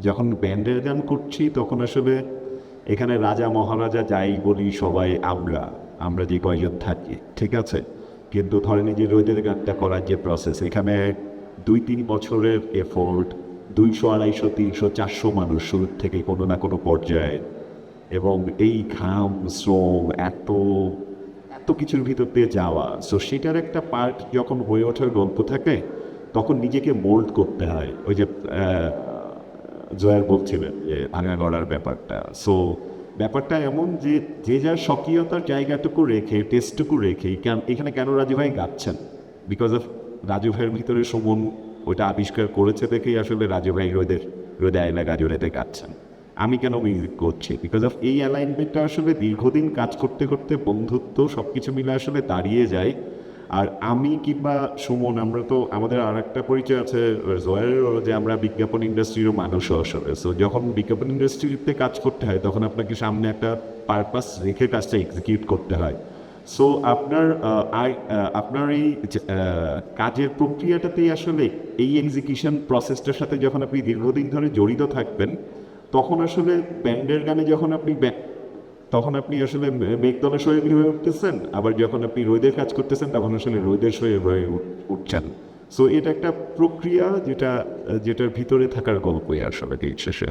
যখন ব্যান্ডের গান করছি তখন আসলে এখানে রাজা মহারাজা যাই বলি সবাই আমরা আমরা যে কয়জন থাকি, ঠিক আছে? কিন্তু ধরেন এই যে রোদের গানটা করার যে প্রসেস, এখানে 2-3 বছরের এফোর্ট, 200, 250, 300, 400 মানুষ শুরুর থেকে কোনো না কোনো পর্যায়ে, এবং এই ঘাম শ্রম এত এত কিছুর ভিতর দিয়ে যাওয়া, সো সেটার একটা পার্ট যখন হয়ে ওঠার গল্প থাকে তখন নিজেকে মোল্ড করতে হয়। ওই যে জয়ার বলছিলেন যে ভাঙা গড়ার ব্যাপারটা, সো ব্যাপারটা এমন যে যে যার স্বকীয়তার জায়গাটুকু রেখে টেস্টটুকু রেখে এখানে কেন রাজু ভাই গাচ্ছেন, বিকজ অফ রাজু ভাইয়ের ভিতরে সুমন ওইটা আবিষ্কার করেছে দেখেই আসলে রাজু ভাই রোদে আয়লা গাজরেতে গাচ্ছেন। আমি কেন মিউজিক করছি, বিকজ অফ এই অ্যালাইনমেন্টটা আসলে দীর্ঘদিন কাজ করতে করতে বন্ধুত্ব সব কিছু মিলে আসলে দাঁড়িয়ে যায়। আর আমি কিংবা সুমন, আমরা তো আমাদের আর একটা পরিচয় আছে জয়েরও, যে আমরা বিজ্ঞাপন ইন্ডাস্ট্রিরও মানুষও আসলে। সো যখন বিজ্ঞাপন ইন্ডাস্ট্রিতে কাজ করতে হয় তখন আপনাকে সামনে একটা পারপাস রেখে কাজটা এক্সিকিউট করতে হয়। সো আপনার এই কাজের প্রক্রিয়াটাতেই আসলে এই এক্সিকিউশন প্রসেসটার সাথে যখন আপনি দীর্ঘদিন ধরে জড়িত থাকবেন তখন আসলে ব্যান্ডের গানে যখন তখন আপনি আসলে মেঘদলের শরীর হয়ে উঠতেছেন, আবার যখন আপনি রোদের কাজ করতেছেন তখন আসলে রোদের শরীর হয়ে উঠছেন। সো এটা একটা প্রক্রিয়া যেটার ভিতরে থাকার গল্পই আসলে দিন শেষে।